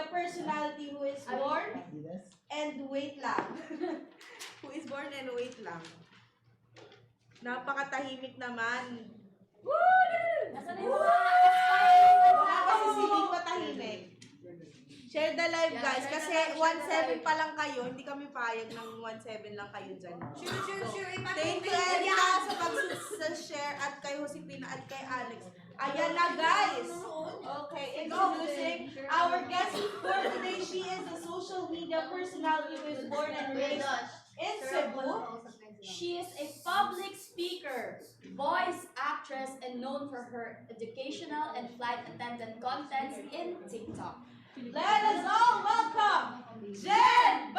personality who is born and wait lang. Who is born and wait lang. Napakatahimik naman. Woo! Wala kasi siling patahimik. Share the live, guys. Kasi 1-7 pa lang kayo. Hindi kami payag ng 1-7 lang kayo dyan. Sure. Thank you, Erika, sa pag-share at kay Josepina at kay Alex. Ayan na, guys. Okay, introducing our guest for today. She is a social media personality who is born and raised in Cebu. She is a public speaker, voice actress, and known for her educational and flight attendant contents in TikTok. Let us all welcome Jen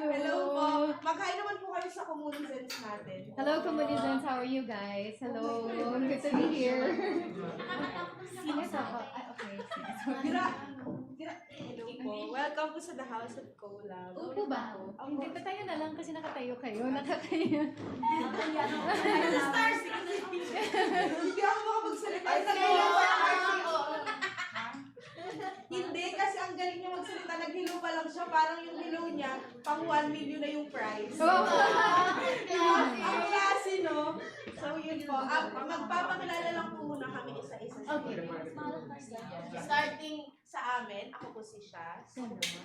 Hello po. Magkain naman po kayo sa communizens natin. Hello, communizens. How are you guys? Hello. Good to be here. Yes, ako. Okay. Hello po. Welcome po sa the House of Collab. Upo ba ako? Hindi pa tayo na lang kasi nakatayo kayo. Nakatayo. Hindi ako makapagsalita. Hindi, kasi ang galing niya magsalita. Naghilo pa lang siya. Parang yung hilo niya, pang 1 million na yung price. Ang klase, no? So, yun po. Magpapakilala lang po muna kami isa-isa. Okay. Starting sa amin, ako po si Shaz.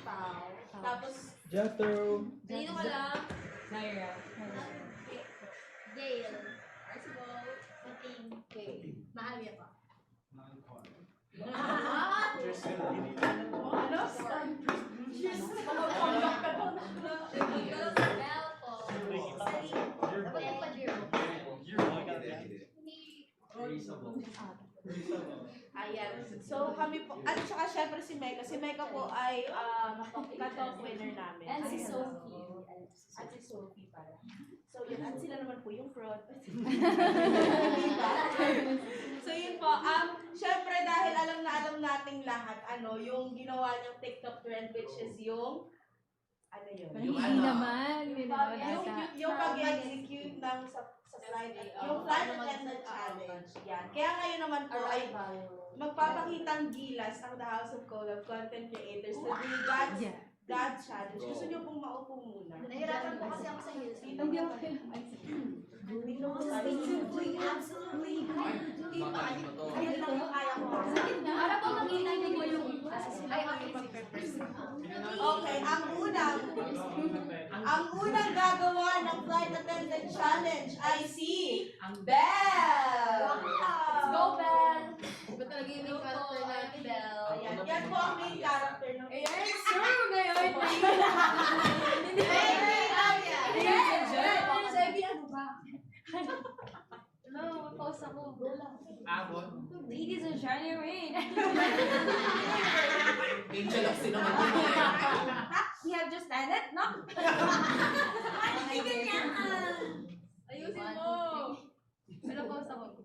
Pao. Tapos, Jethro. Dito ka lang. Naira. Gail. Archibald. Pating. Mahal niya pa. ano? Bell po. Dapat yung pa-zero. Ayan. So, kami po, at saka syempre si Mecca. Si Mecca po ay ka-top winner namin. And si Sophie. At si Sophie pala. So, yun. At sila naman po yung fraud. So, yun po. Syempre, dahil alam nating lahat, yung ginawa niyang TikTok trend, which is yung, yun? Hindi naman. Yung pag-execute ng sa flight, yung flight attendant challenge. Yan. Kaya ngayon naman po ay magpapakitang gilas ang The House of Collab content creators to do God challenge. Gusto niyo pong maupo muna? Nahirapan po kasi ako sa heels. Hindi ako. Absolutely. Para po makita niyo mo yung Okay, ang unang gagawa ng flight attendant challenge ay si Belle! Let's go, Belle! Iba talaga yung main character na ni Belle. Ayan, yan po ang main character ng Ngayon! Hindi Hello, post ako. Ladies and gentlemen. Angel of Cinnamon. We have just landed? No? Ayusin mo. Hello, post ako.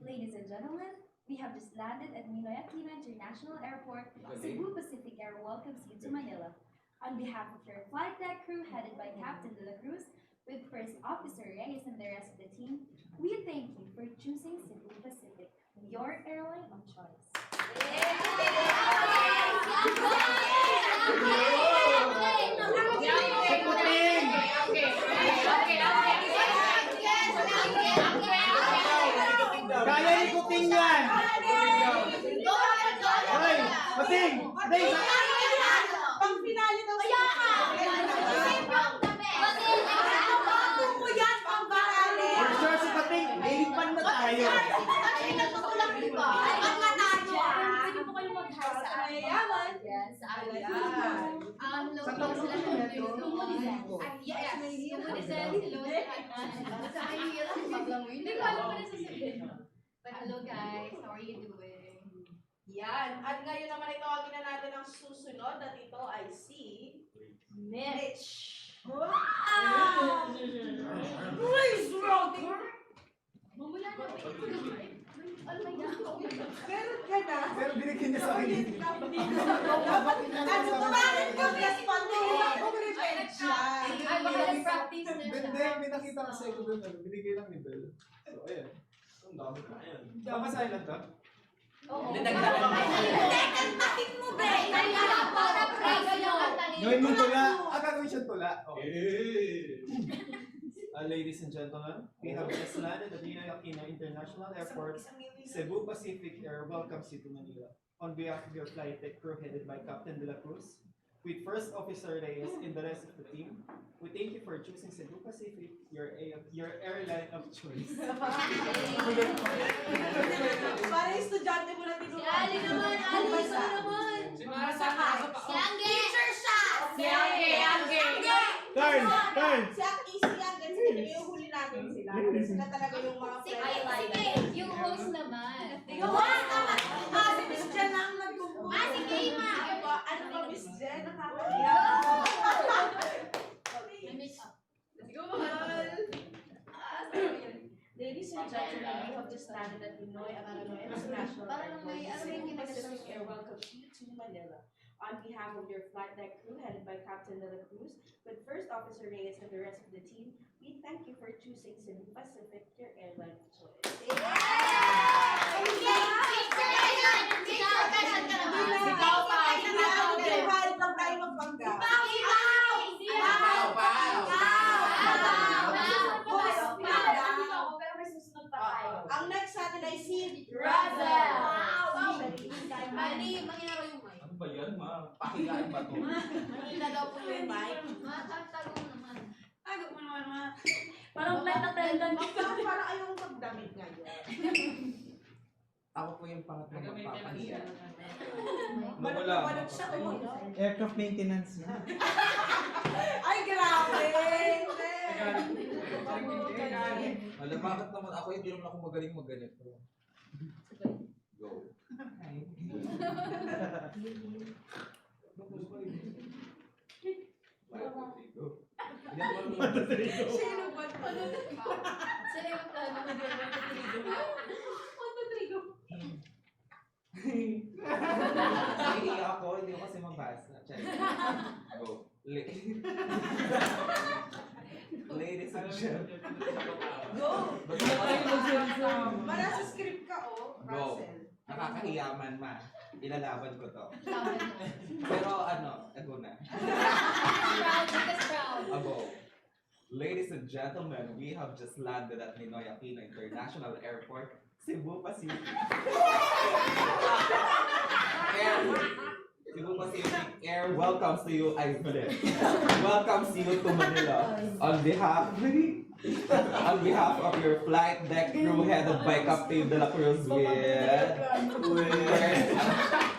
Ladies and gentlemen, we have just landed at Ninoy Aquino International Airport. Cebu Pacific Air welcomes you to Manila. On behalf of your flight deck crew headed by Captain De La Cruz, with First Officer Reyes and the rest of the team, we thank you for choosing Cebu Pacific, your airline of choice. Kaya ikutin yan! Hoy! Pating! Pating! pang finale daw siya! For sure si Pating! Lilipan na tayo! Sige po kayo mag-hi sa Ayayaman! Yes, sa Ayan. local sila ng Comunizens. Yes, Comunizens. Hello sa Hindi ko alam pa rin sasabihin. But hello guys, how are you doing? Yan. At ngayon naman ay tawagin na natin ang susunod at ito ay si Mitch. Wow! Please, Rocky! Mamula na ba? Oh my God. Meron ka na? Pero binigyan niya sa akin. Ano ba? Mag-respond mo. Mag-repent siya. Ay, baka nag-practice na siya. Hindi, may nakita kasi ako doon. Binigay lang ni Bel. So, ayan. Ang dami na yan. Baka silent ka? Oo. Kantahin mo, Be. Gawin mo tula. Gagawin siya tula. Ladies and gentlemen, we have just landed at Ninoy Aquino International Airport. Cebu Pacific Air welcomes you to Manila. On behalf of your flight deck crew headed by Captain De La Cruz, with First Officer Reyes and the rest of the team, we thank you for choosing Cebu Pacific, your airline of choice. Para estudyante mo na tinuro. Si Ali naman, Ali, ito naman. Si Marasakay. Si Angge. Teacher siya. Si Angge. Turn! Si Angge, sige, yung huli natin sila. Sila talaga yung mga friends. Sige, yung host naman. Yung host naman. Si Miss Jen ang nagkukuha. Sige, ma. Ano ba, Miss Jen? Nakakahiya. Ladies and gentlemen, we have just landed at Ninoy Aquino International Airport. Cebu Pacific Air welcomes you to Manila. On behalf of your flight deck crew headed by Captain De La Cruz, with First Officer Reyes and the rest of the team, we thank you for choosing Cebu Pacific, your airline of choice. Ang next natin ay si Razel. Ali, manginaro yung mic. Ano ba yan, ma? Pakilain ba to? Mahina daw po yung mic. Tago mo naman. Tago mo naman, ma. Parang flight attendant. Parang ayaw magdamit ngayon. Ako po yung pangatlong magpapahiya. Nawala. Siya, Aircraft maintenance na. ay, grabe! Alam, bakit naman ako, hindi naman ako magaling maganito. Go. Sino ba? Sila yung Nahihiya ako, hindi ko kasi mabasa. Check. Go. Ladies and gentlemen. Go! Para sa script ka, oh. Go. Russell. Nakakahiyaman, ma. Ilalaban ko to. Pero ano, ego na. Abo. Ladies and gentlemen, we have just landed at Ninoy Aquino International Airport, Cebu Pacific. Cebu Pacific Air welcomes to you, I believe. Welcomes you to Manila. On behalf of your flight deck crew headed by Captain De La Cruz with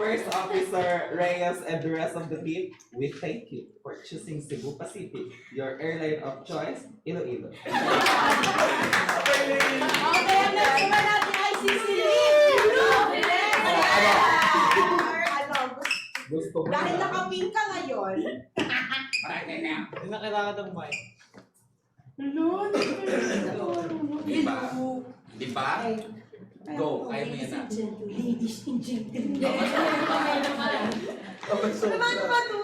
First Officer Reyes and the rest of the team, we thank you for choosing Cebu Pacific, your airline of choice, Iloilo. Okay, ang next naman natin ay si Celine! Gusto mo Dahil na. nakapink ka ngayon, Hindi na kailangan ng mic. Diba? Diba? Go, kaya mo yan na. ladies and gentlemen. Ano Ano ba to?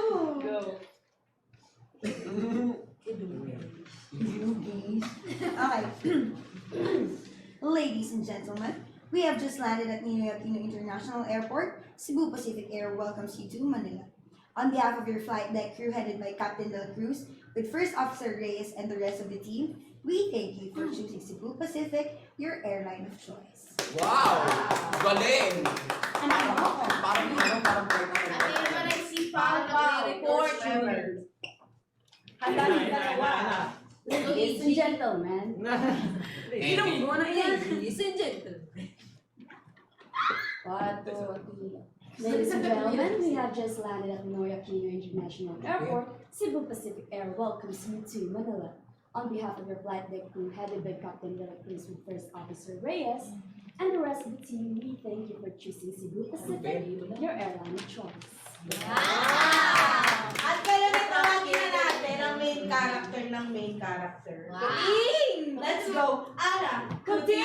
Okay. Ladies and gentlemen, we have just landed at Ninoy Aquino International Airport. Cebu Pacific Air welcomes you to Manila. On behalf of your flight deck crew headed by Captain De La Cruz, with First Officer Reyes and the rest of the team, we thank you for choosing Cebu Pacific, your airline of choice. Wow! Galing! Parang Ano naman ay si Papa report. Handa ng dalawa. Ladies and gentlemen, Ladies and gentlemen. Ladies and gentlemen, we have just landed at Ninoy Aquino International Airport. Cebu Pacific Air welcomes you to Manila. On behalf of your flight deck crew headed by Captain De La Cruz with First Officer Reyes and the rest of the team, we thank you for choosing Cebu Pacific, your airline of choice. At kaya natawagin na natin ang main character ng main character. Wow. Let's go! Ana! Kutin!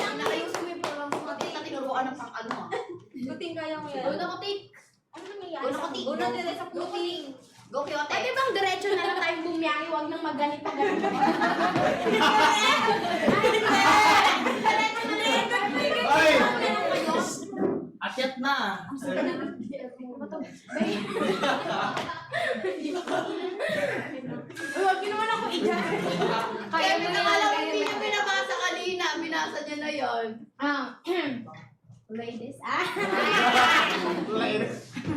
Ang nakayusin mo yung parang tinuro ka ng pang ano. Kuting kaya mo yan. Una ko take. Ano nangyayari? Una ko take. Una nila sa kuting. Go Kyote. Pwede bang diretso na lang tayong bumiyahe, huwag nang maganito ganito. Ay! Akyat na! Huwag niyo naman ako i-judge. Kaya mo na alam, hindi niya binabasa kanina. Binasa niya na yun.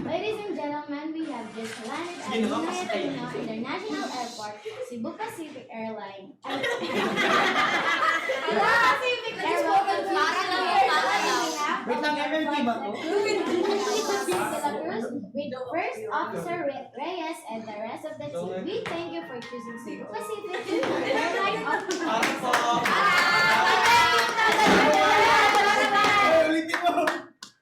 Ladies and gentlemen, we have just landed at Ninoy Aquino International Airport, Cebu Pacific Airline. Pacific Airport. Wait lang, MMT ba to? With First Officer Reyes and the rest of the team, we thank you for choosing Cebu Pacific Airline of Para po! Ulitin mo!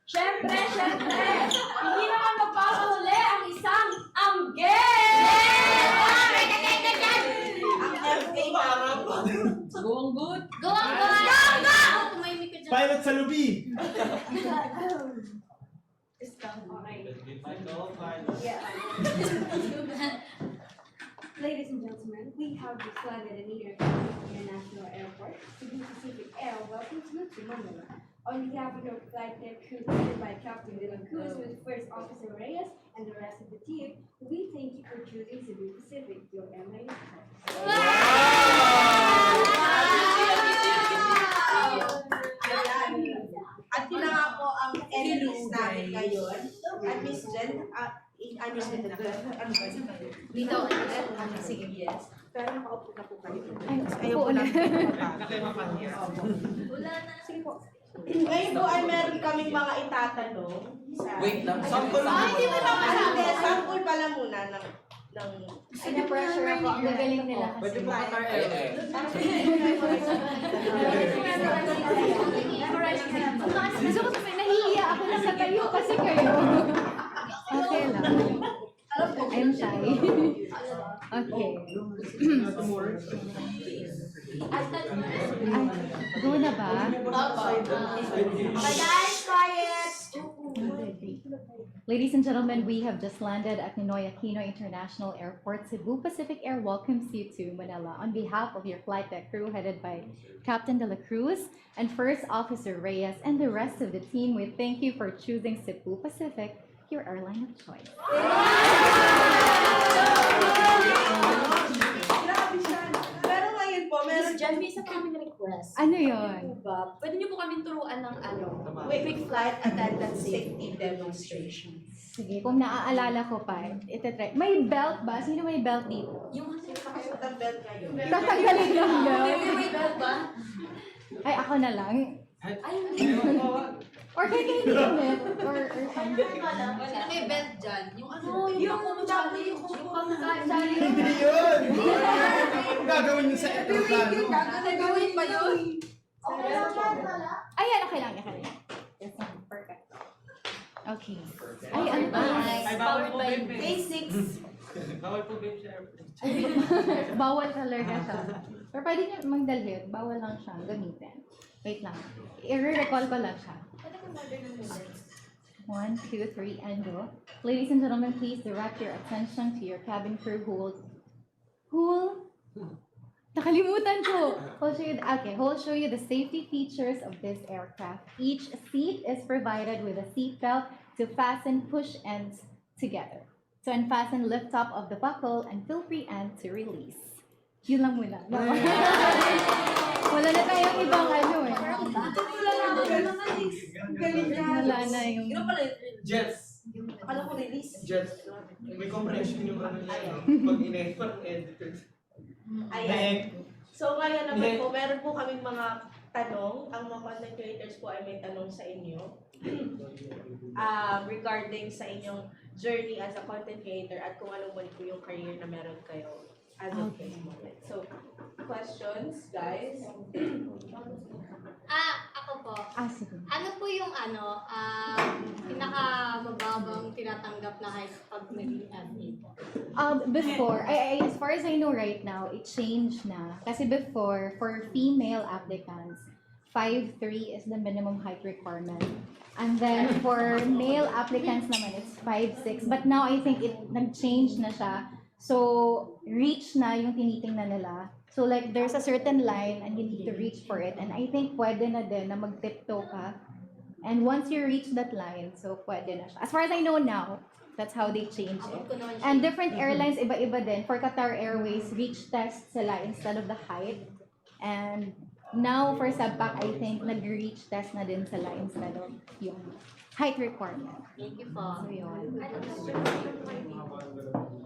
Siyempre, hindi naman magpapahuli ang isang angge! Ang FA parang. Going good. Go on, go on! Tumahimik ka dyan. Pilot sa lubi! Ladies and gentlemen, we have just landed at Ninoy Aquino International Airport, Cebu Pacific Air welcomes you to Manila. On behalf of your flight deck crew headed by Captain De La Cruz with First Officer Reyes and the rest of the team, we thank you for choosing Cebu Pacific, your airline of choice. At yun na nga po ang endlist natin ngayon. At Miss Jen, ano ba? Dito. Sige, yes. Pero makaupo na po kayo. Ayaw po na. Wala na. Sige po. Ngayon po ay meron kaming mga itatanong. Wait lang. Sample lang. Hindi mo naman hindi. Sample pala muna ng Pina-pressure ako. Ang gagaling nila kasi. Pwede mo ka-try. Gusto ko sabihin, nahihiya ako na sa kayo kasi kayo. Okay lang. I'm shy. Okay. Go na ba? Guys, quiet! Ladies and gentlemen, we have just landed at Ninoy Aquino International Airport. Cebu Pacific Air welcomes you to Manila. On behalf of your flight deck crew headed by Captain De La Cruz and First Officer Reyes and the rest of the team, we thank you for choosing Cebu Pacific, your airline of choice. Grabe siya. Pero ngayon po, meron Miss Jen, may isa kami request. Ano yun? Pwede niyo po kami turuan ng quick flight attendant safety demonstration. Sige, kung naaalala ko pa, itetry. May belt ba? Sino may belt dito? Yung nakasuot ang belt kayo. Tatanggalin ng belt. May belt ba? Ay, ako na lang. Or kaya hindi damit. Or something. Sino may belt dyan? Yung ano? Yung pagkakasali. Hindi yun! Ang gagawin niyo sa aeroplano. Gagawin pa yun. Ayan, okay lang. Yes, perfect. Okay. Ay, ano ba? Powered by Basics. Bawal po babe sa airplane. Bawal talaga siya. Pero pwede niya magdalhin. Bawal lang siya gamitin. Wait lang. I-recall ko lang siya. 1, 2, 3, and go. Ladies and gentlemen, please direct your attention to your cabin crew who will nakalimutan ko. Who will show you the safety features of this aircraft. Each seat is provided with a seat belt to fasten push ends together. To unfasten, lift top of the buckle and feel free end to release. Yun lang muna. Wala na tayong ibang ano eh. Wala na yung... Jets. Akala ko release. Jets. May compression yung ano niya. Pag in-edited. Ayan. So ngayon naman po, meron po kaming mga tanong. Ang mga content creators po ay may tanong sa inyo. Regarding sa inyong journey as a content creator at kung anong man po yung career na meron kayo as of this moment. So, questions, guys? Ako po. Sige. Ano po yung pinakamababang tinatanggap na height pag naging admin po? Before, as far as I know right now, it changed na. Kasi before, for female applicants, 5'3" is the minimum height requirement. And then for male applicants naman, it's 5'6". But now I think nag-change na siya. So, reach na yung tinitingnan nila. So like, there's a certain line and you need to reach for it. And I think pwede na din na mag-tiptoe ka. And once you reach that line, so pwede na siya. As far as I know now, that's how they change it. And different airlines, iba-iba din. For Qatar Airways, reach test sila instead of the height. And now for Sabpak, I think nag-reach test na din sila instead of yung height requirement. Thank you po. So yun.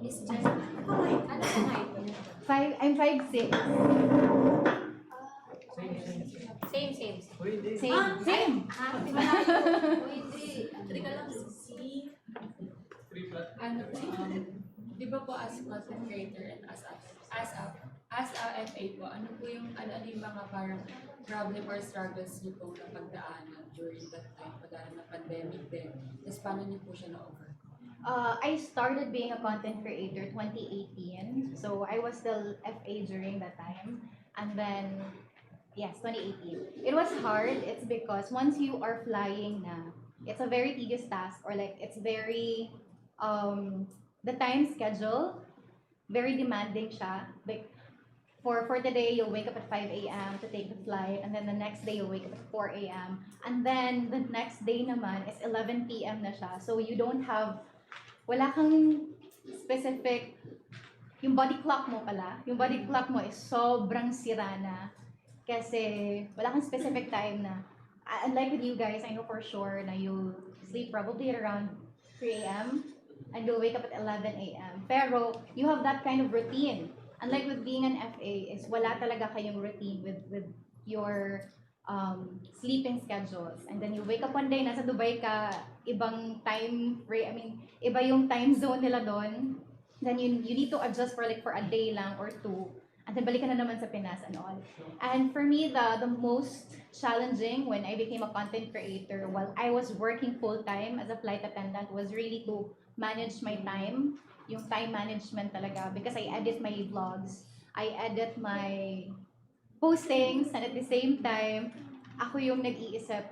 Miss Jen, ano ang height? I'm 5'6". Same, same. Same. Hindi. Teka lang. Ano po, di ba po as content creator and as a FA po, ano po yung mga parang problem or struggles niyo po na pagdaanan during that time, pagdaanan ng pandemic din, tapos paano niyo po siya na-over? I started being a content creator 2018. So I was still FA during that time. And then, yes, 2018. It was hard. It's because once you are flying na, it's a very tedious task, or like it's very, the time schedule, very demanding siya. Like, for today, you'll wake up at 5 a.m. to take the flight, and then the next day, you'll wake up at 4 a.m. And then the next day naman is 11 p.m. na siya. So you don't have, wala kang specific, yung body clock mo pala, yung body clock mo is sobrang sira na. Kasi wala kang specific time na, unlike with you guys, I know for sure na you sleep probably at around 3 a.m. and you'll wake up at 11 a.m. Pero you have that kind of routine. Unlike with being an FA, is wala talaga kayong routine with your sleeping schedules. And then you wake up one day, nasa Dubai ka, ibang time frame, iba yung time zone nila doon. Then you need to adjust for a day lang or two. And then balik ka na naman sa Pinas and all. And for me, the most challenging when I became a content creator while I was working full-time as a flight attendant was really to manage my time. Yung time management talaga. Because I edit my vlogs, I edit my postings, and at the same time, ako yung nag-iisip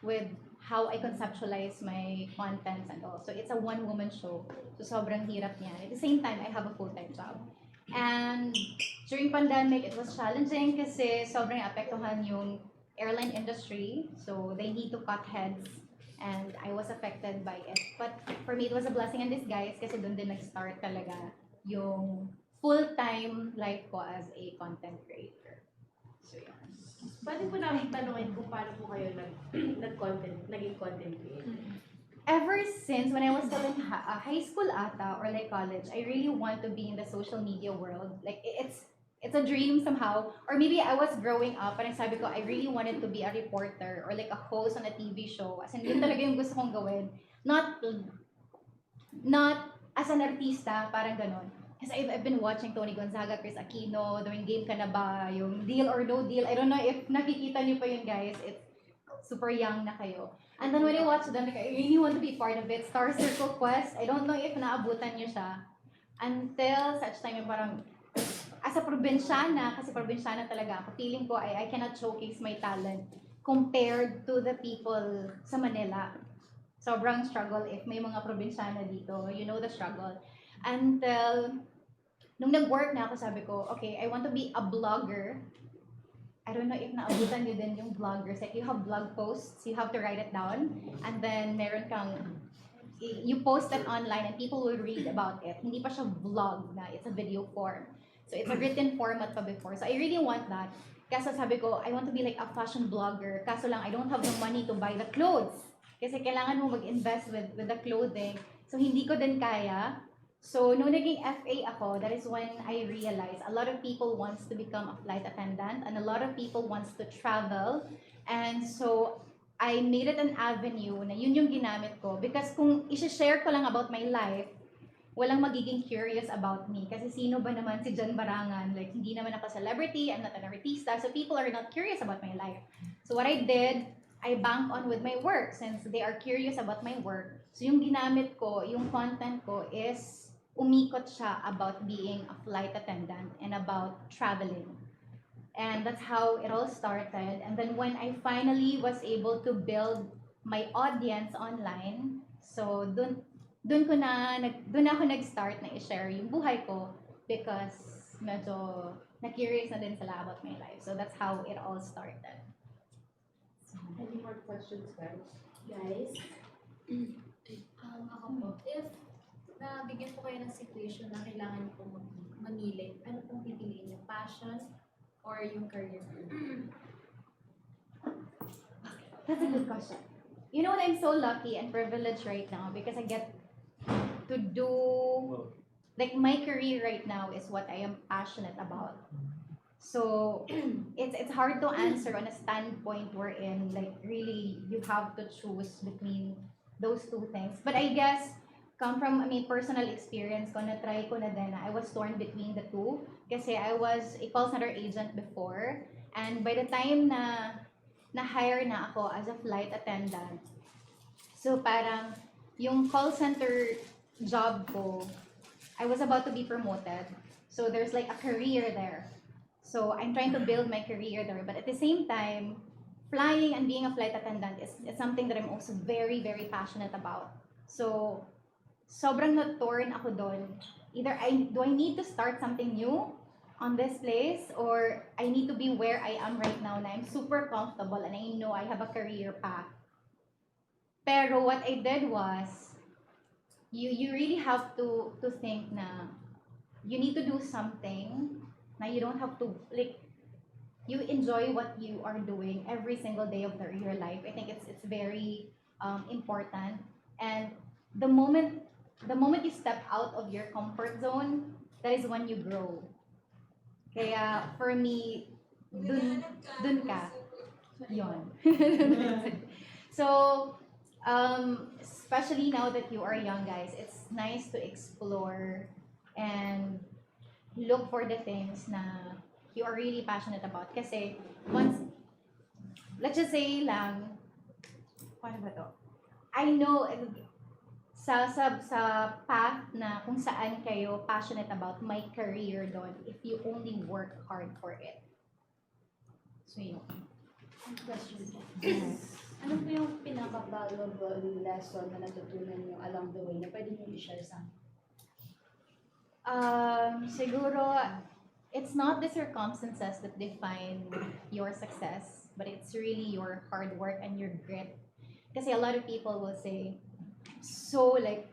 with how I conceptualize my contents and all. So it's a one-woman show. So sobrang hirap niya. At the same time, I have a full-time job. And during pandemic, it was challenging kasi sobrang apektuhan yung airline industry. So they need to cut heads. And I was affected by it. But for me, it was a blessing in disguise kasi doon din nag-start talaga yung full-time life ko as a content creator. So, yun. Pwede po namin tanungin kung paano po kayo naging content creator? Ever since when I was still in high school ata or like college, I really want to be in the social media world. Like, it's a dream somehow. Or maybe I was growing up and sabi ko, I really wanted to be a reporter or like a host on a TV show. As in, yun talaga yung gusto kong gawin. Not as an artista, parang ganon. Kasi I've been watching Tony Gonzaga, Chris Aquino, doing Game Ka Na Ba, yung Deal or No Deal. I don't know if nakikita niyo pa yun, guys. It's super young na kayo. And then when I watched them, like, I really want to be part of it. Star Circle Quest, I don't know if naabutan niyo siya. Until such time, yung parang, as a probinsyana, kasi probinsyana talaga ako, feeling ko I cannot showcase my talent compared to the people sa Manila. Sobrang struggle if may mga probinsyana dito. You know the struggle. Until, nung nag-work na ako, sabi ko, okay, I want to be a blogger. I don't know if naabutan nyo din yung vloggers. Like, you have blog posts, you have to write it down, and then meron kang, you post it online and people will read about it. Hindi pa siya vlog na, it's a video form. So, it's a written format pa before. So, I really want that. Kaso sabi ko, I want to be like a fashion blogger. Kaso lang, I don't have the money to buy the clothes. Kasi kailangan mo mag-invest with the clothing. So, hindi ko din kaya. So, nung naging FA ako, that is when I realized a lot of people wants to become a flight attendant and a lot of people wants to travel. And so, I made it an avenue na yun yung ginamit ko. Because kung i-share ko lang about my life, walang magiging curious about me. Kasi sino ba naman si Jan Barangan? Like, hindi naman ako celebrity, I'm not an artista, so people are not curious about my life. So what I did, I bank on with my work since they are curious about my work. So yung ginamit ko, yung content ko is umikot siya about being a flight attendant and about traveling. And that's how it all started. And then when I finally was able to build my audience online, so dun ako nag-start na i-share yung buhay ko because medyo na-curious na din sila about my life. So that's how it all started. Any more questions, guys? Guys, Ako po, if nabigyan po kayo ng situation na kailangan po mamili, ano pong pipiliin niyo? Passion or yung career? That's a good question. You know what? I'm so lucky and privileged right now because I get to do, like, my career right now is what I am passionate about. So it's hard to answer on a standpoint wherein, like, really you have to choose between those two things. But I guess come from personal experience ko, na-try ko na din, I was torn between the two kasi I was a call center agent before, and by the time na-hire na ako as a flight attendant, so parang yung call center job ko, I was about to be promoted, so there's like a career there. So I'm trying to build my career there, but at the same time, flying and being a flight attendant is something that I'm also very, very passionate about. So sobrang na-torn ako doon. Either do I need to start something new on this place, or I need to be where I am right now na I'm super comfortable and I know I have a career path. Pero what I did was, you really have to think na you need to do something na you don't have to, like, you enjoy what you are doing every single day of your life. I think it's very important. And the moment you step out of your comfort zone, that is when you grow. Kaya for me, dun ka. Yon. So, especially now that you are young, guys, it's nice to explore and look for the things na you are really passionate about. Kasi once, let's just say lang, paano ba to? I know sa path na kung saan kayo passionate about, my career doon, if you only work hard for it. So yun. question. Ano po yung pinaka-valuable lesson na natutunan niyo along the way na pwede niyo i-share sa amin? Siguro, it's not the circumstances that define your success, but it's really your hard work and your grit. Kasi a lot of people will say, so like,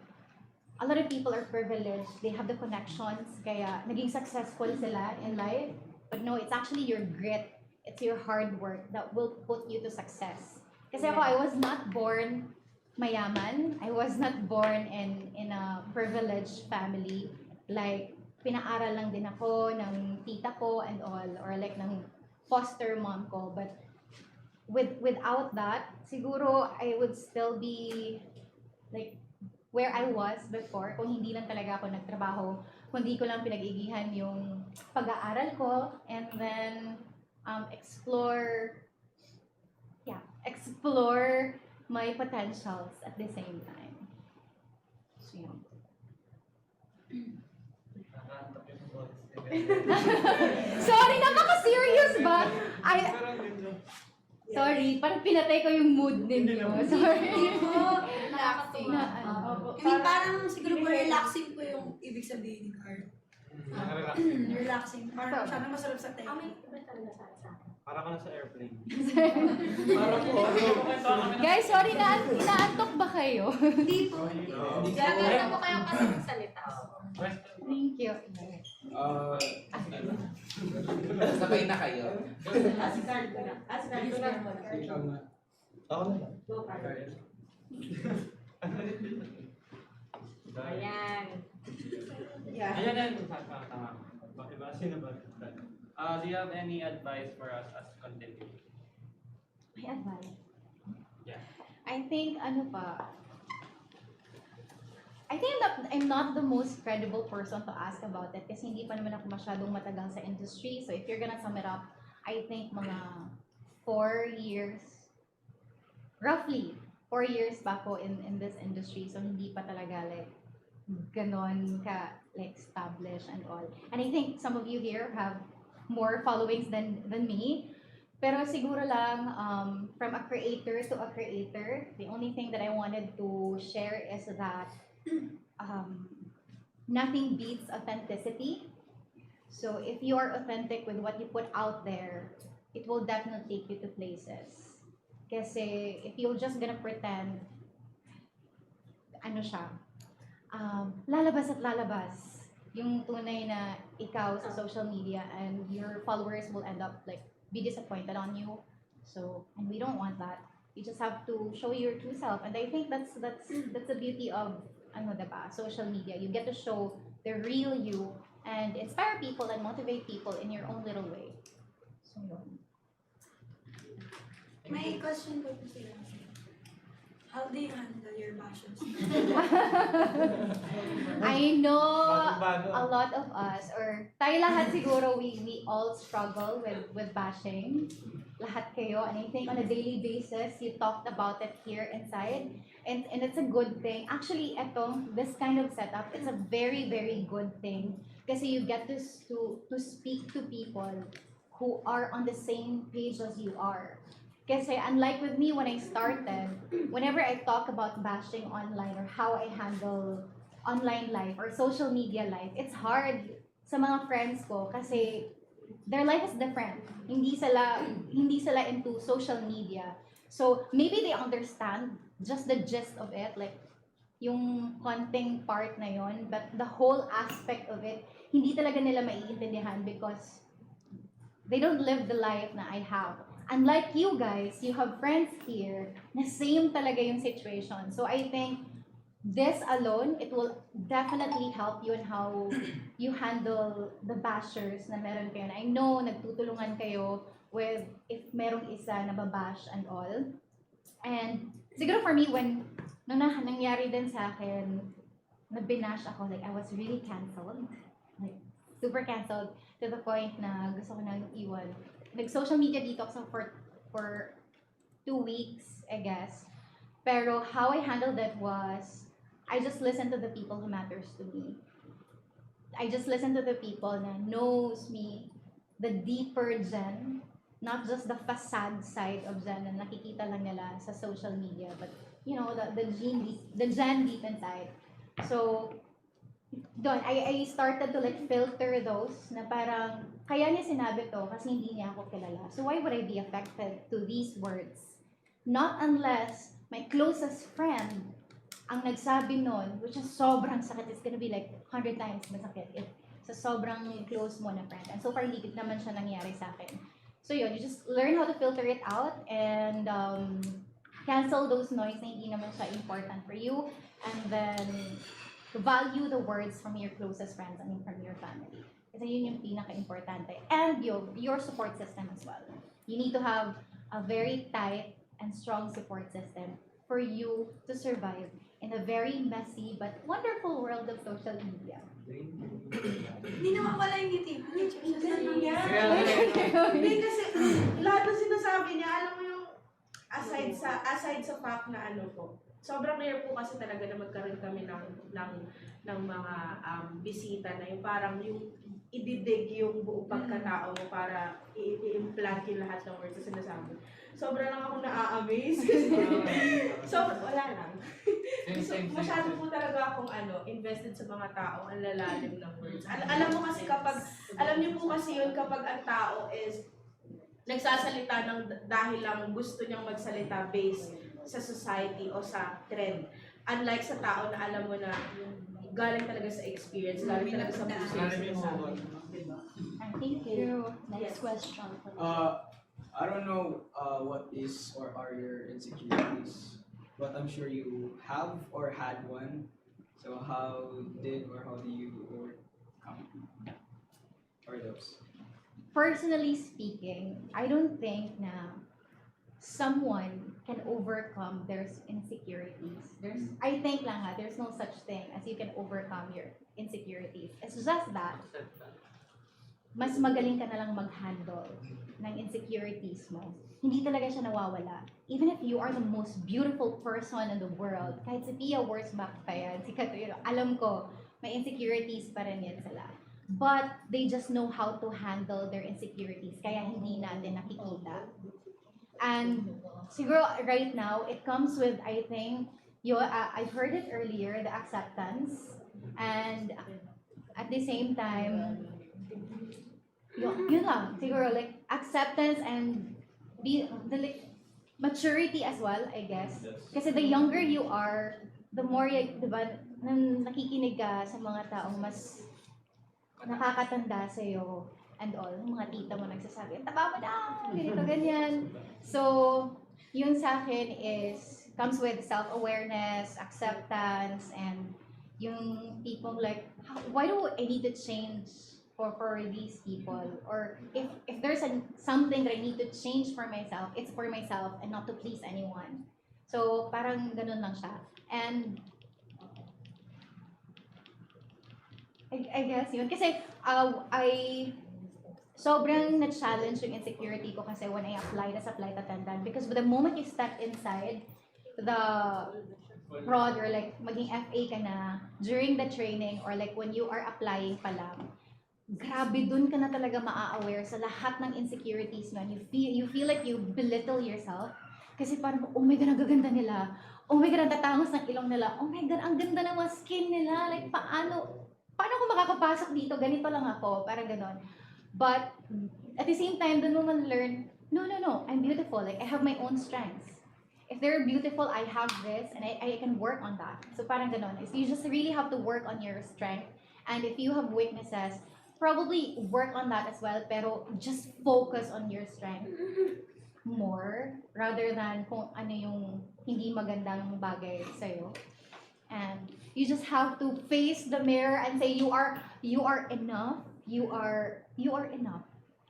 a lot of people are privileged, they have the connections, kaya naging successful sila in life. But no, it's actually your grit, it's your hard work that will put you to success. Kasi ako, I was not born mayaman, I was not born in a privileged family. Like, pinaaral lang din ako ng tita ko and all, or like ng foster mom ko. But without that, siguro I would still be like where I was before kung hindi lang talaga ako nagtrabaho, kundi ko lang pinag-igihan yung pag-aaral ko, and then explore my potentials at the same time. So, yun. Sorry, napaka-serious ba? Sorry, parang pinatay ko yung mood ninyo. Sorry. Relaxing. I mean, parang siguro po relaxing po yung ibig sabihin ni Carl. Relaxing. Parang masyadong masarap sa tayo. Para ka na sa airplane. Guys, sorry, inaantok ba kayo? Hindi po. Gagawin mo kayong kasi magsalita. Thank you. Sabay na kayo. Si Carl ko na. Si Carl ko na. Ako na. Go, Carl. Ayan. Yeah. Ayan. Tama. Bakit ba? Sino ba? Do you have any advice for us as content creators? My advice? Yeah. I think, I'm not the most credible person to ask about it kasi hindi pa naman ako masyadong matagal sa industry. So if you're gonna sum it up, I think mga 4 years, roughly 4 years pa ako in this industry. So hindi pa talaga like ganon ka like established and all. And I think some of you here have more followings than me. Pero siguro lang, from a creator to a creator, the only thing that I wanted to share is that nothing beats authenticity. So if you are authentic with what you put out there, it will definitely take you to places. Kasi if you're just gonna pretend, ano siya, lalabas at lalabas yung tunay na ikaw sa social media, and your followers will end up like be disappointed on you. So, and we don't want that. You just have to show your true self, and I think that's the beauty of ano, diba, social media. You get to show the real you and inspire people and motivate people in your own little way. So, yun. May question po sila. How do you handle your bashers? I know Bago-bago. a lot of us, or tayo lahat siguro, we all struggle with bashing. Lahat kayo, and I think on a daily basis, you talked about it here inside, and it's a good thing. Actually, this kind of setup, it's a very, very good thing, kasi you get to speak to people who are on the same page as you are. Kasi unlike with me when I started, whenever I talk about bashing online or how I handle online life or social media life, it's hard sa mga friends ko kasi their life is different. Hindi sila into social media. So maybe they understand just the gist of it, like yung konting part na yon, but the whole aspect of it, hindi talaga nila maiintindihan because they don't live the life na I have. Unlike you guys, you have friends here na same talaga yung situation. So I think this alone, it will definitely help you in how you handle the bashers na meron kayo. And I know nagtutulungan kayo with if merong isa na babash and all. And siguro for me, when nangyari din sa akin, na binash ako, like I was really canceled. Like super canceled to the point na gusto ko nang iwan. Nag-social media detox ako for 2 weeks, I guess. Pero how I handled it was, I just listened to the people who matters to me. I just listened to the people na knows me, the deeper Jen, not just the facade side of Jen na nakikita lang nila sa social media, but you know, the Jen deep inside. So, doon, I started to like filter those na parang, kaya niya sinabi to kasi hindi niya ako kilala. So why would I be affected to these words? Not unless my closest friend ang nagsabi nun, which is sobrang sakit. It's gonna be like 100 times masakit if sa sobrang close mo na friend. And so far, hindi naman siya nangyari sa akin. So yun, you just learn how to filter it out and cancel those noise na hindi naman siya important for you. And then, value the words from your closest friends, I mean from your family. Kasi yun yung pinaka-importante. And your support system as well. You need to have a very tight and strong support system for you to survive in a very messy but wonderful world of social media. Hindi naman wala yung ngiti. Hindi kasi lahat ng sinasabi niya, alam mo yung aside sa fact na ano po, sobrang rare po kasi talaga na magkaroon kami ng mga bisita na yung parang yung ididig yung buong pagkatao mo para i-implant yung lahat ng words na sinasabi. Sobrang lang ako na-amaze kasi wala lang. So, masyado po talaga akong invested sa mga tao, ang lalalim ng words. Alam mo kasi alam niyo po kasi yun kapag ang tao is nagsasalita dahil lang gusto niyang magsalita based sa society o sa trend. Unlike sa tao na alam mo na galing talaga sa experience, galing talaga sa puso yung sinasabi. Diba? Thank you. Next question. I don't know what is or are your insecurities, but I'm sure you have or had one. So how did or how do you overcome or those? Personally speaking, I don't think na someone can overcome their insecurities. I think lang there's no such thing as you can overcome your insecurities. It's just that mas magaling ka na lang mag-handle ng insecurities mo. Hindi talaga siya nawawala. Even if you are the most beautiful person in the world, kahit si Pia Wurzbach pa yan, si Katoyero, alam ko, may insecurities pa rin yan sila. but they just know how to handle their insecurities, kaya hindi natin nakikita. And siguro right now, it comes with, I think, I've heard it earlier, the acceptance, and at the same time, yun lang, siguro, like, acceptance and like, maturity as well, I guess. Kasi the younger you are, the more, di ba, nakikinig ka sa mga taong mas nakakatanda sa'yo and all, mga tita mo nagsasabi, taba mo na, ganito, ganyan. So, yun sa akin comes with self-awareness, acceptance, and yung people like, why do I need to change for these people? Or if there's something that I need to change for myself, it's for myself and not to please anyone. So, parang ganun lang siya. And I guess yun. Kasi sobrang na-challenge yung insecurity ko kasi when I applied as a flight attendant. Because the moment you step inside the prod or like maging FA ka na during the training or like when you are applying pa lang, grabe dun ka na talaga maa-aware sa lahat ng insecurities mo. You feel like you belittle yourself. Kasi parang, oh my God, ang gaganda nila. Oh my God, ang tatangos ng ilong nila. Oh my God, ang ganda ng mga skin nila. Like, paano ako makakapasok dito? Ganito lang ako. Parang ganon. But, at the same time, dun mo man-learn, no, I'm beautiful. Like, I have my own strengths. If they're beautiful, I have this, and I can work on that. So, parang ganon. So, you just really have to work on your strength. And if you have weaknesses, probably work on that as well, pero just focus on your strength more rather than kung ano yung hindi magandang bagay sa'yo. And you just have to face the mirror and say you are enough. You are enough.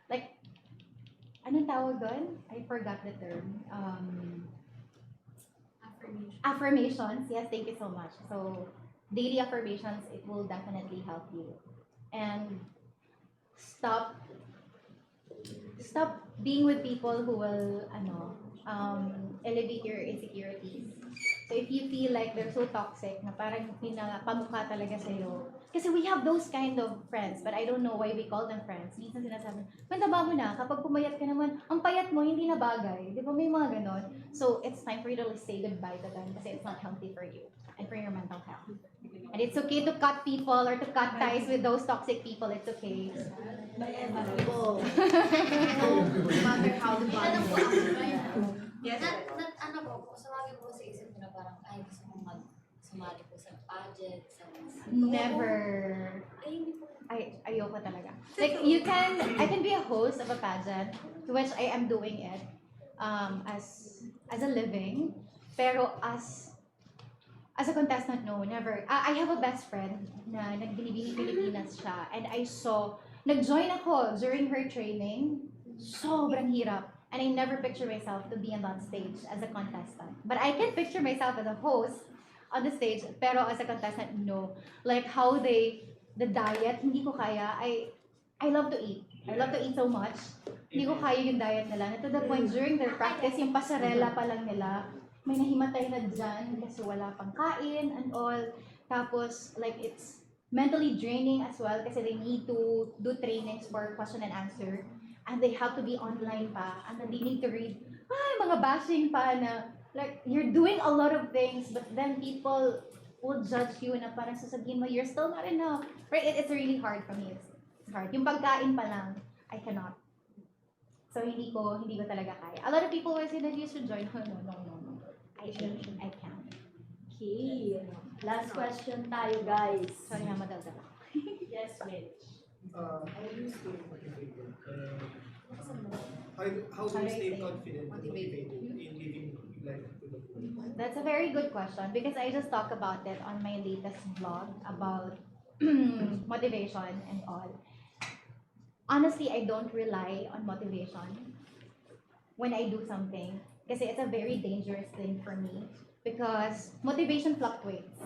Like, anong tawag doon? I forgot the term. Affirmations. Yes, thank you so much. So, daily affirmations, it will definitely help you. And stop being with people who will elevate your insecurities. So if you feel like they're so toxic na parang pinapamukha talaga sa'yo. Kasi we have those kind of friends, but I don't know why we call them friends. Minsan sinasabi, taba mo na, kapag pumayat ka naman, ang payat mo, hindi na bagay. Di ba may mga ganon? So it's time for you to say goodbye to them kasi it's not healthy for you and for your mental health. And it's okay to cut people or to cut ties with those toxic people. It's okay. No matter how the body Yes. Ano po, sumagi po sa isip ko na parang, ay, gusto mong sumali po sa pageant, sa Never. Ay, hindi po. Ayoko talaga. Like, I can be a host of a pageant, to which I am doing it as a living. Pero as a contestant, no, never. I have a best friend na nagbinibini Pilipinas siya, and I saw, nag-join ako during her training. Sobrang hirap. And I never picture myself to be on that stage as a contestant. But I can picture myself as a host on the stage, pero as a contestant, no. Like how the diet, hindi ko kaya. I love to eat. I love to eat so much. Hindi ko kaya yung diet nila. To the point, during their practice, yung pasarela pa lang nila, may nahimatay na dyan kasi wala pang kain and all. Tapos, like, it's mentally draining as well kasi they need to do trainings for question and answer. And they have to be online pa. And then they need to read, mga bashing pa na, like, you're doing a lot of things, but then people will judge you na parang sasabihin mo, you're still not enough. Right? It's really hard for me. It's hard. Yung pagkain pa lang, I cannot. So, hindi ko talaga kaya. A lot of people will say that you should join. No. I can't. Okay. Last question tayo, guys. Sorry na, madaldal ako. Yes, Mitch. How do you stay motivated? How do you stay confident and motivated in living life to the full? That's a very good question because I just talked about it on my latest vlog about motivation and all. Honestly, I don't rely on motivation when I do something kasi it's a very dangerous thing for me because motivation fluctuates.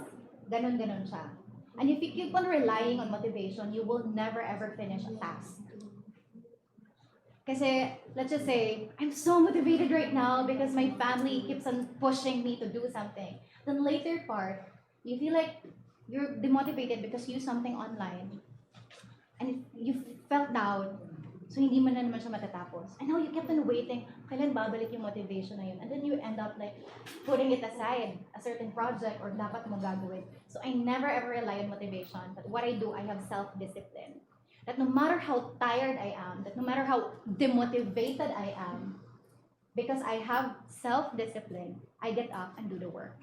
Ganon siya. And if you keep on relying on motivation, you will never ever finish a task. Kasi, let's just say, I'm so motivated right now because my family keeps on pushing me to do something. Then later part, you feel like you're demotivated because you use something online. and if you felt down, so hindi mo na naman siya matatapos. And now you kept on waiting, kailan babalik yung motivation na yun? And then you end up like putting it aside, a certain project or dapat mo gagawin. So I never ever rely on motivation, but what I do, I have self-discipline. That no matter how tired I am, that no matter how demotivated I am, because I have self-discipline, I get up and do the work.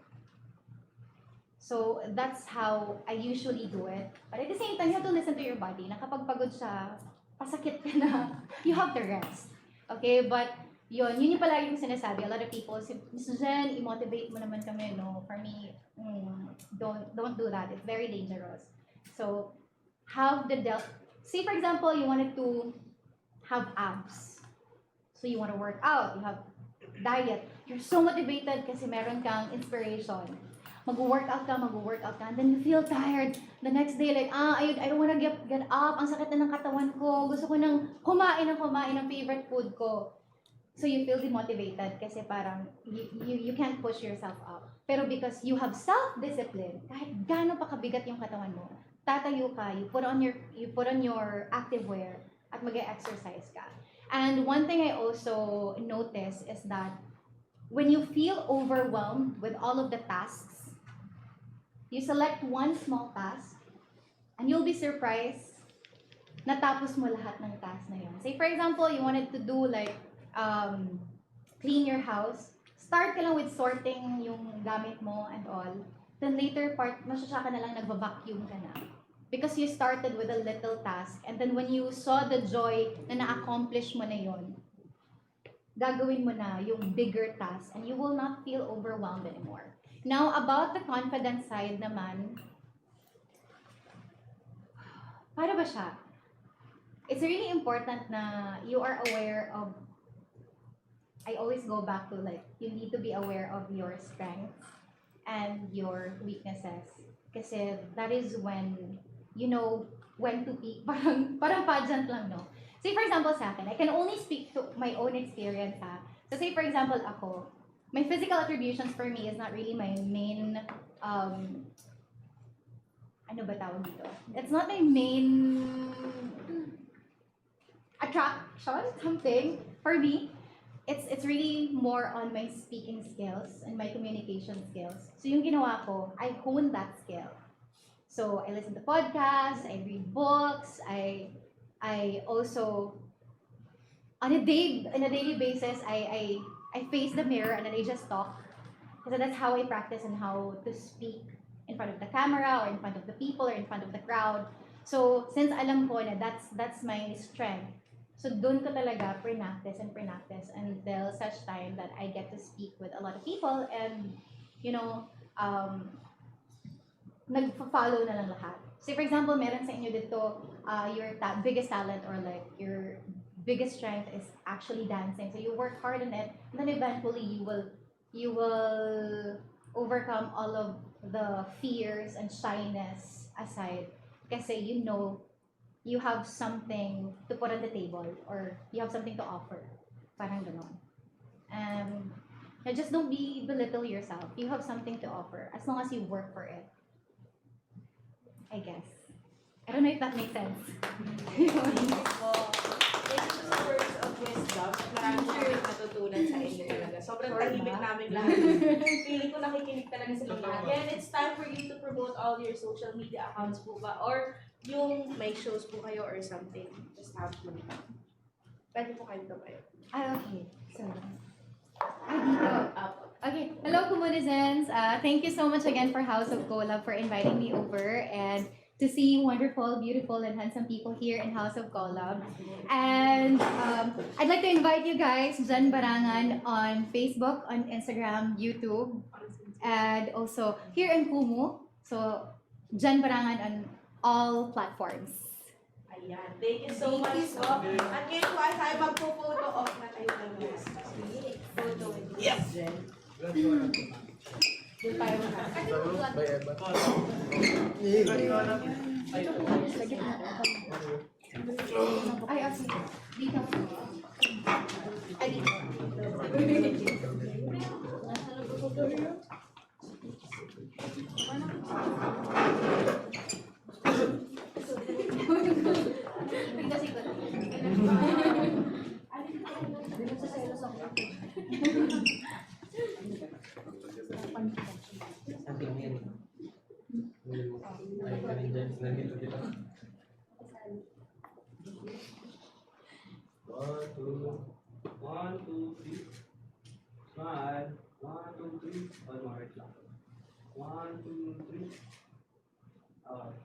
So that's how I usually do it. But at the same time, you have to listen to your body. Na kapag pagod siya, pasakit ka na, you have to rest. Okay, but yun yung palagi kong sinasabi. A lot of people say, Ms. Jen, i-motivate mo naman kami. No, for me, don't do that. It's very dangerous. So, say for example, you wanted to have abs. So you want to work out, you have diet. You're so motivated kasi meron kang inspiration. Mag-workout ka, and then you feel tired. The next day, like, I don't wanna get up. Ang sakit na ng katawan ko. Gusto ko nang kumain ng favorite food ko. So you feel demotivated kasi parang you can't push yourself up. Pero because you have self-discipline, kahit gaano pa kabigat yung katawan mo, tatayo ka, you put on your activewear at mag-exercise ka. And one thing I also notice is that when you feel overwhelmed with all of the tasks, you select one small task, and you'll be surprised natapos mo lahat ng task na yun. Say for example, you wanted to do like, clean your house. Start ka lang with sorting yung gamit mo and all. Then later part, masasya ka na lang nagva-vacuum ka na. Because you started with a little task, and then when you saw the joy na na-accomplish mo na yun, gagawin mo na yung bigger task, and you will not feel overwhelmed anymore. Now, about the confidence side naman, para ba siya? It's really important na you are aware of, I always go back to like, you need to be aware of your strengths and your weaknesses. Kasi that is when you know when to peak. Parang pageant lang, no? Say for example sa akin, I can only speak to my own experience, ha? So say for example ako, my physical attributions for me is not really my main, ano ba tawag dito? It's not my main attraction, something. For me, it's really more on my speaking skills and my communication skills. So yung ginawa ko, I honed that skill. So I listen to podcasts, I read books, I also, on a daily basis, I face the mirror and then I just talk. Because that's how I practice and how to speak in front of the camera or in front of the people or in front of the crowd. So since alam ko na that's my strength, so doon ko talaga pre-practice until such time that I get to speak with a lot of people and, you know, nag-follow na lang lahat. Say for example, meron sa inyo dito, your biggest talent or like your biggest strength is actually dancing. So you work hard on it, and then eventually you will overcome all of the fears and shyness aside. Kasi you know you have something to put on the table or you have something to offer. Parang ganon. And just don't belittle yourself. You have something to offer as long as you work for it. I guess. I don't know if that makes sense. Thank you sa words of wisdom. Marami sure natutunan sa inyo talaga. Sobrang tahimik namin lahat. Feeling ko nakikinig talaga sa mga. Again, it's time for you to promote all your social media accounts po ba? Or yung may shows po kayo or something. Just have to. Pwede po kayo tumayo. Okay. So, dito. Okay. Hello, Kumunizens. Thank you so much again for House of Collab for inviting me over and to see wonderful, beautiful, and handsome people here in House of Collab. And I'd like to invite you guys, Jen Barangan, on Facebook, on Instagram, YouTube, and also here in Kumu. So, Jen Barangan on all platforms. Ayan. Thank you so much po. At ngayon po ay tayo magpo-photo off na tayo ng photo with Miss Jen. Doon tayo na. Ay, okay. Dito. Ay, dito. One, two, three. Smile. One, two, three. One more. One, two, three.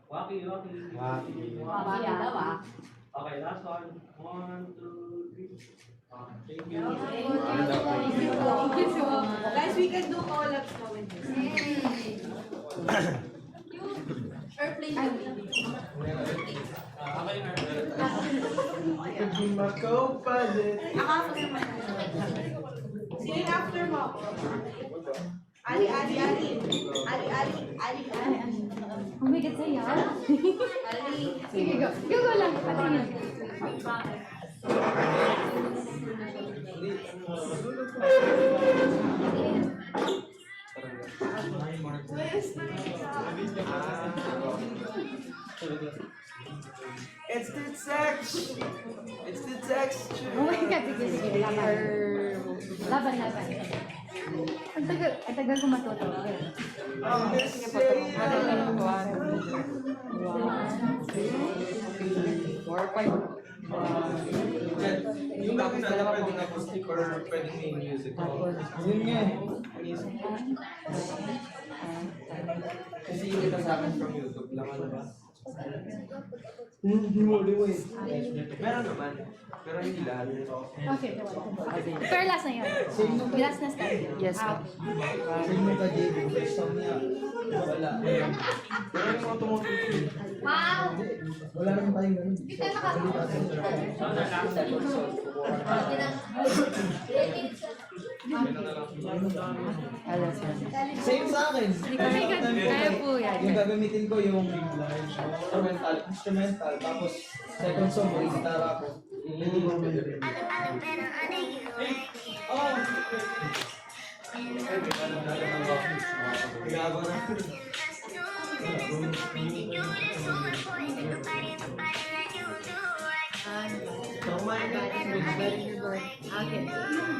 Waki. Okay, last one. One, two, three. Thank you. Guys, we can do collabs now with this. Sino yung after mo? Ali. Humigat sa'yo. Ali. Sige, go. Go lang. Patingin. It's the text. It's the text. Oh my God, sige. Laban. Ang tagal ko matuto. Sige po ito. Yung tapos dalawa pong acoustic or pwedeng may music. Yun nga. Kasi yung ito sa akin from YouTube lang, ano ba? Hindi mo eh. Meron naman. Pero hindi lahat. Okay. Pero last na yun. Last na start. Yes. Okay. Sino ka, Diego? Gusto niya. Wala. Pero yung mga tumutuloy. Wow! Wala naman tayong ganun. Hindi tayo Same sa akin. Kaya po yan. Yung gagamitin ko yung instrumental, tapos second song mo, gitara ko. Oh! Gago na. Okay.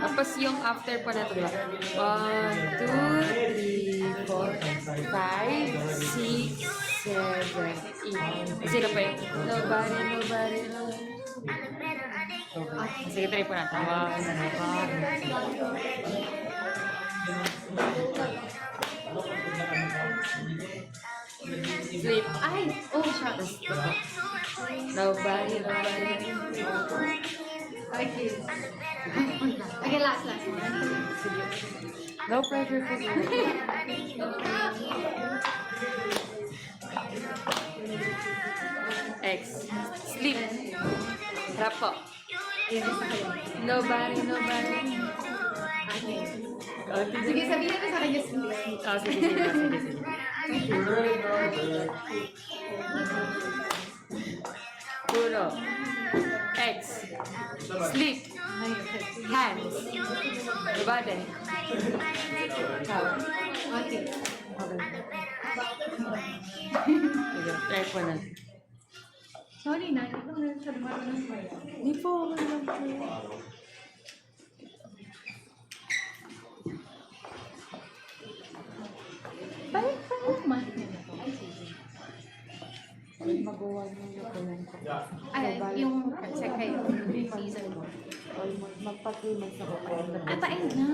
Tapos yung after pa na ito ba? 1, 2, 3, 4, 5, 6, 7, 8. Sino pa yun? Nobody. Sige, try po natin. 1, sleep. Ay! Oh, shot. Nobody. Okay. Okay, last. No pressure for you. X. Sleep. Rap po. Nobody. Sige, sabihin ko sa kanya. Sige. Puro. X. Sleep. Hands. Body. Okay. Try po na. Sorry na, ito na sa lumaban ng smile. Hindi po. Balik pa naman. Magawa niyo yung kulang ko. Ay, yung check kayo. Season. Magpatuloy sa kulang. Paend na.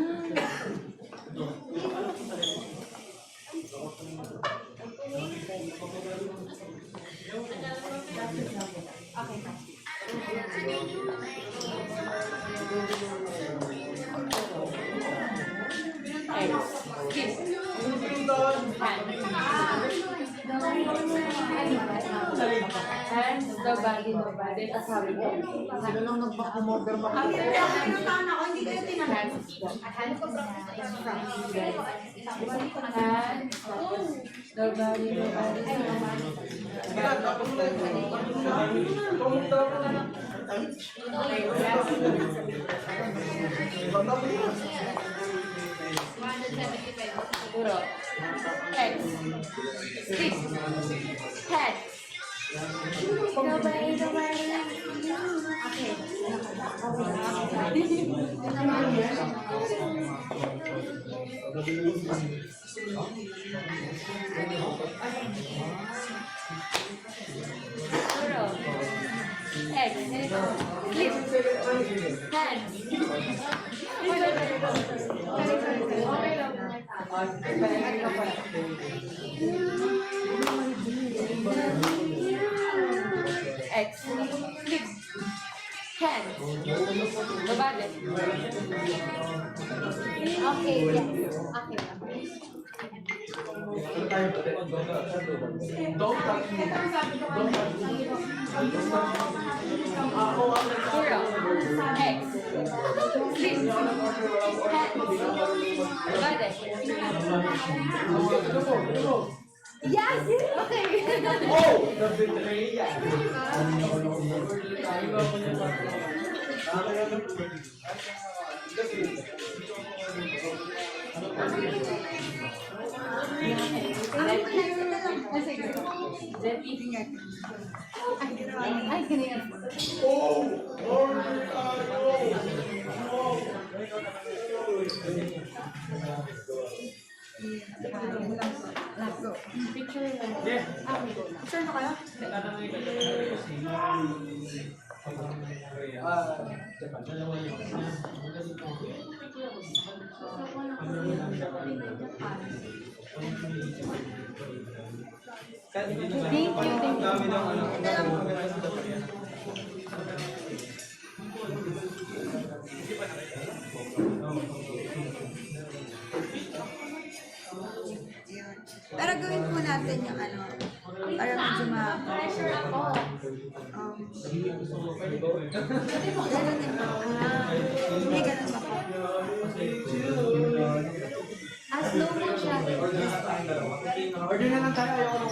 Hands, nobody. Tapos sabi ko. Sino lang nagpakumorder mo? Ang pinagkakaroon ako, hindi kayo tinanong. Hands, nobody. Tapos pumunta ako na. Puro. X. Stick. Head. X. Flip. Hands. X. Flip. Hands. Baba din. Okay, yes. Okay. Don't touch me. Don't touch me. Zero. X. Flip. Hands. Baba din. Yes! Okay. Oh! The betrayal. Ay, ganyan. Let's go. Picture na. Yeah. Picture na kayo? Thank you. Thank you. Yun. Pero gawin po natin yung ano, para medyo Pressure ako. ganun din po. Hindi ganun ba po? Slow mo siya. Order na lang tayo.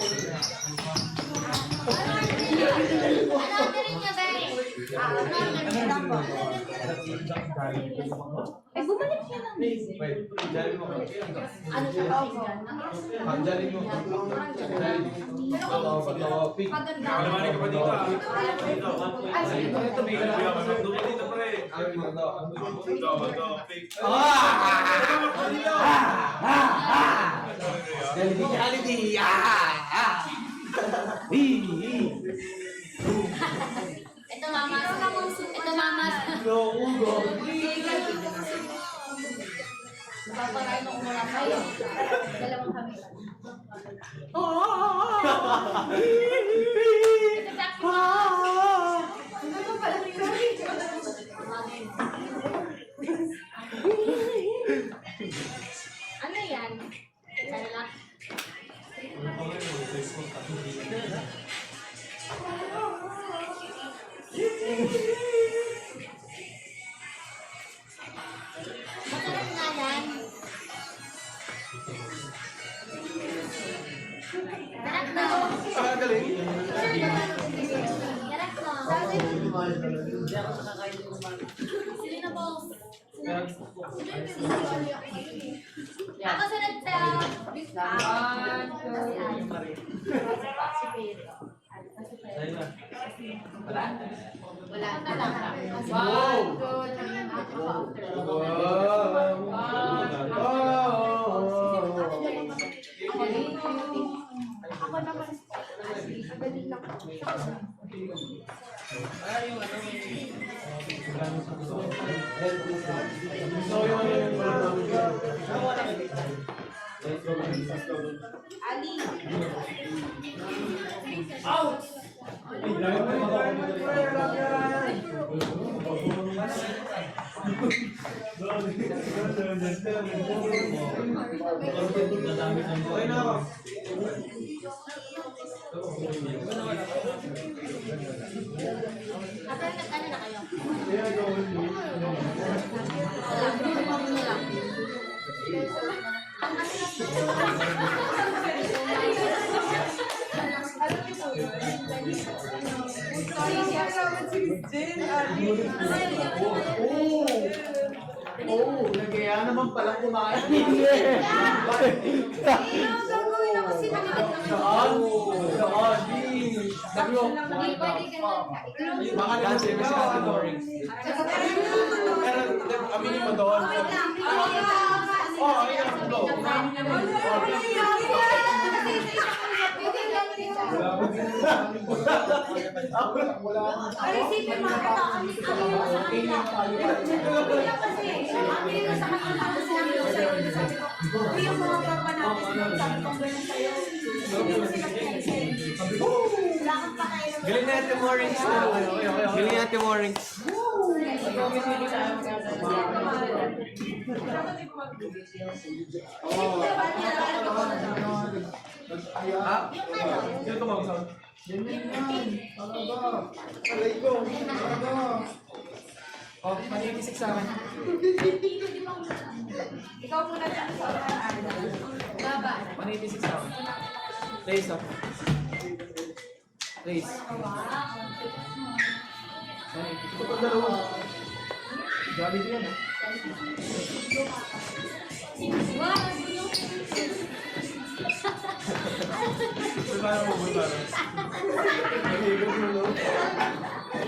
Ayoko nang Ay, bumalik siya ng music. Ano siya? Pagjalin mo. Maganda. Ay, sige. Ito mama. Ito mama. Papakain ako muna kayo. Dalawang kami. Ito sa akin. Ano pala yung Ano yan? Ano lang? Masarap nga yan. Sarap na. Galing. Sarap na. Sili na po. Ako sunod sa... Wala na lang. Wow! Ako naman. Madali lang. Ali. Out! Ano na kayo? Oh, nagaya naman pala kumain. Gagawin ako sila. Saan? Saan? Caption lang naman. Pwede ka lang. Baka naman sa'yo si Ate Morings. Pero, aminin mo doon. Go. Pero isipin mo, ito, ang mo sa kanila. Kasi, ang mo sa kanila, tapos sinabi ko sa'yo, sabi ko, "Uy, yung mga tropa natin, sabi ko, ganun sa'yo." Wala kang pakain. Galing na Ate Morings. Galing na Ate Morings. Ha? Sino tumawag? Oh, mag-86 sa akin. Ikaw muna dyan sa Baba. 186 sa akin. Raise up. Raise. Ito pa dalawa. Grabe din yan, ha? Bulbaro mo, bulbaro. Nag-iigod mo, no?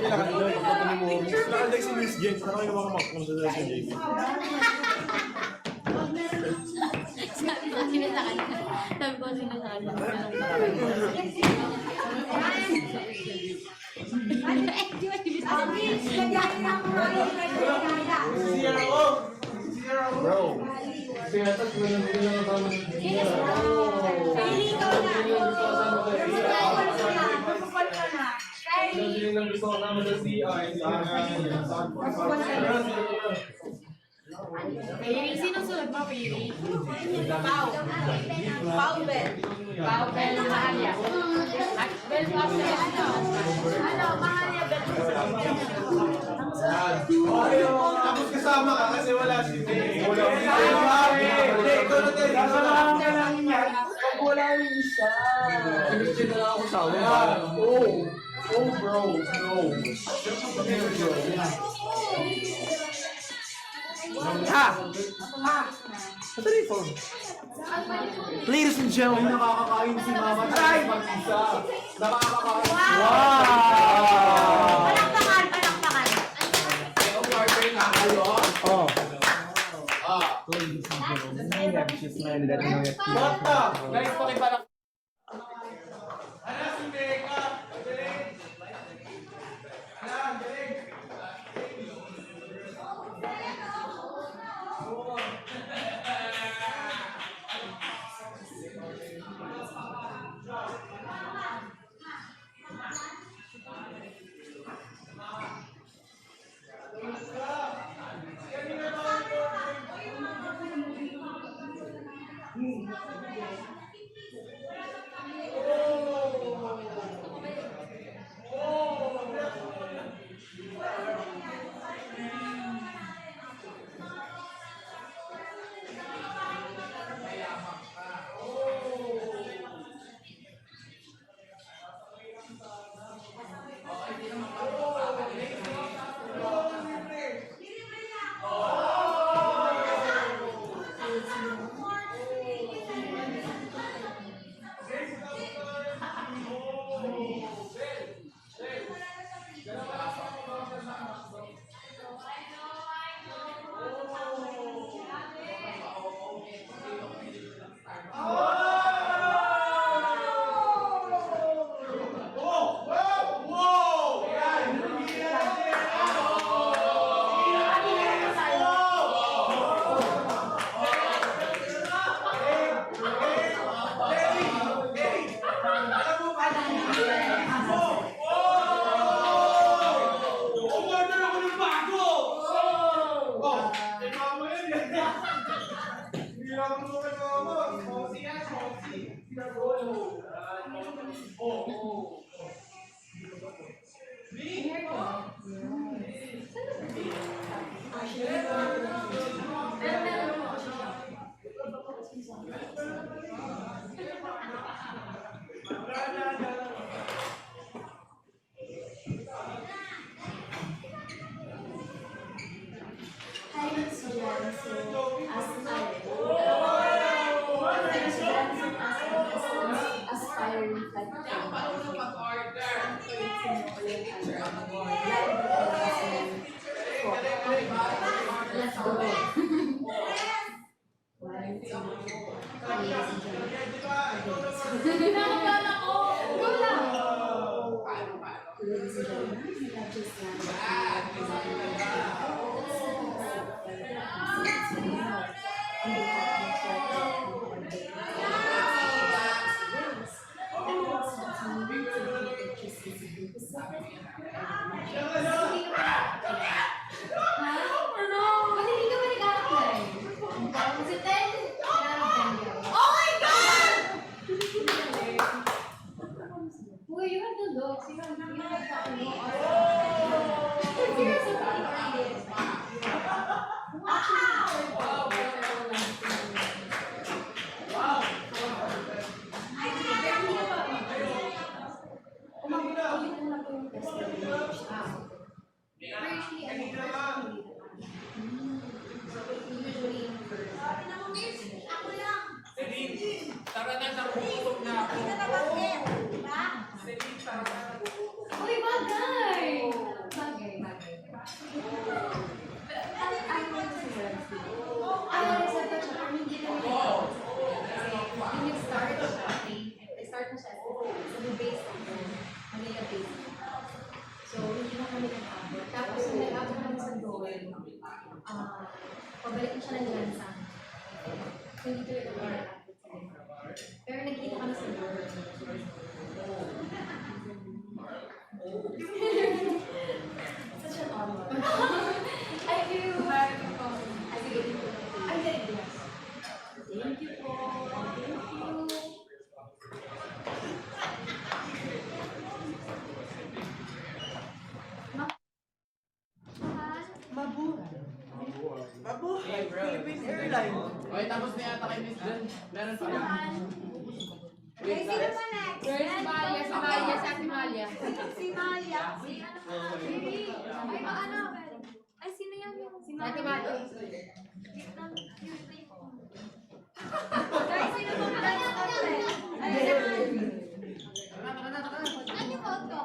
Nakalag si Miss James. Nakakay ka makamak kung sa si James. Sabi ko sila sa kanya. Sabi ko sila sa kanya. Bro. Pinatas mo lang din ang tama ng Hindi lang gusto ko naman sa CI. Pairing, sino sunod mo, Pairing? Pau. Pau Ben. Pao, Bel, Mahalia. At Bel, ano? Ano, Mahalia, Bel. Tapos kasama ka kasi wala si Faye. Wala si Faye. Hindi, ikaw na tayo. Kasama ka lang niya. Pag wala yung isa. Pinigyan na lang ako sa awa. Oh, bro. No. Ha! Ito rin phone. Ladies and gentlemen, nakakakain si Mama. Try! Mag-isa. Nakakakain. Wow! Palakpakan, palakpakan. Ang partner na kayo. Oh. Bata! Guys, pakipalak. Ano si Meka? Aspiring flight ladies and gentlemen, we have just landed at the on behalf of the Ba't hindi ka ba nag-a-apply? Kasi 10, Oh my God! Uy, you have the looks. You have the Tara na, nakukutok na ako. Uy, bagay! Bagay. Nag-start na siya. Base ako. Manila base. So, hindi na kami nag-abot. Tapos, nung nag-abot kami sa door, pabalik na siya ng lansa. So, hindi tuloy kami nag-abot sa door. Pero nagkita kami sa door. Such an honor. I feel I did yes. Thank you po. Thank you. Mabuhay. Philippine Airlines. Okay, tapos na yata kay Miss Jen. Meron pa lang. Okay, sino pa next? Si Malia, si Ate Malia. Si Maya. Ay, ano? Ay, sino yan? Si Ate Malia. Guys, sino pa pala yung content? Ay, ano yung photo?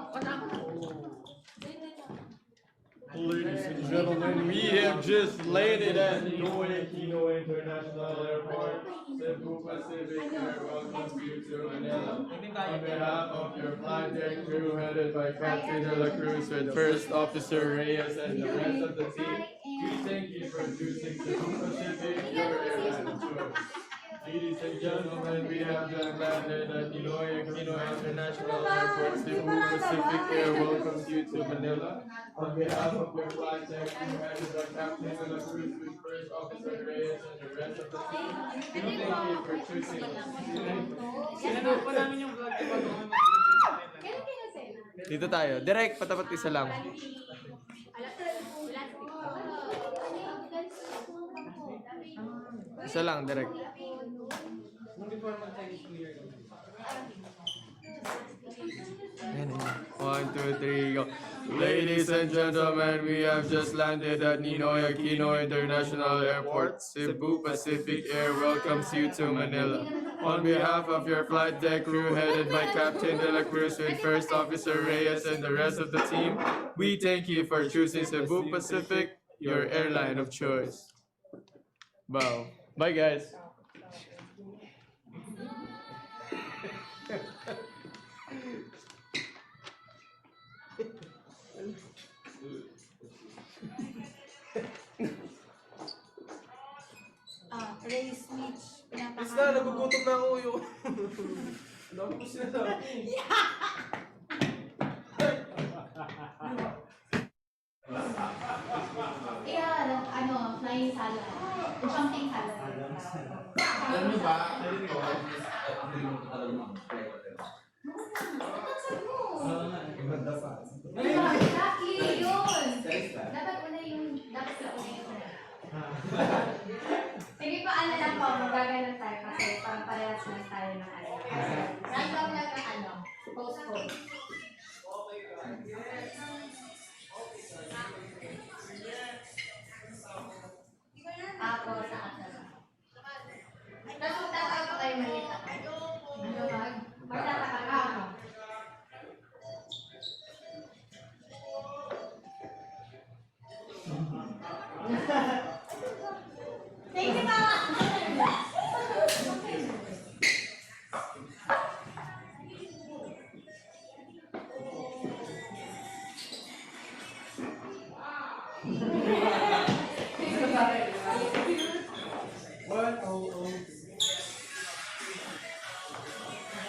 Ladies and gentlemen, we have just landed at Ninoy Aquino International Airport. Cebu Pacific Air welcomes you to Manila. On behalf of your flight deck crew headed by Captain De La Cruz with First Officer Reyes and the rest of the team, we thank you for choosing Cebu Pacific, your airline of choice. Ladies and gentlemen, we have just landed at Ninoy Aquino International Airport. Cebu Pacific Air welcomes you to Manila. On behalf of your flight deck, you headed by Captain De La Cruz with First Officer Reyes and the rest of the team. We thank you for choosing us. Sinanood pa namin yung vlog ko bago kami Dito tayo. Direct, patapat isa lang. Isa lang, direct. One, two, three, go. Ladies and gentlemen, we have just landed at Ninoy Aquino International Airport. Cebu Pacific Air welcomes you to Manila. On behalf of your flight deck crew headed by Captain De La Cruz with First Officer Reyes and the rest of the team, we thank you for choosing Cebu Pacific, your airline of choice. Wow. Bye, guys. Race Mitch. Miss na, nagugutom na ako yung... Ang dami ko sinasabi. Flying salad. Jumping salad. Alam niyo ba? Exactly, yun. Dapat una yung, dapat una yung. Sige pa, ano lang po, magagalan tayo kasi parang parehas lang tayo ng ano. Random lang ang ano, postcode. Tapos, sa atas. Tapos, tatawag ko kayo maliit ako. Ano ba? Magtataka ako.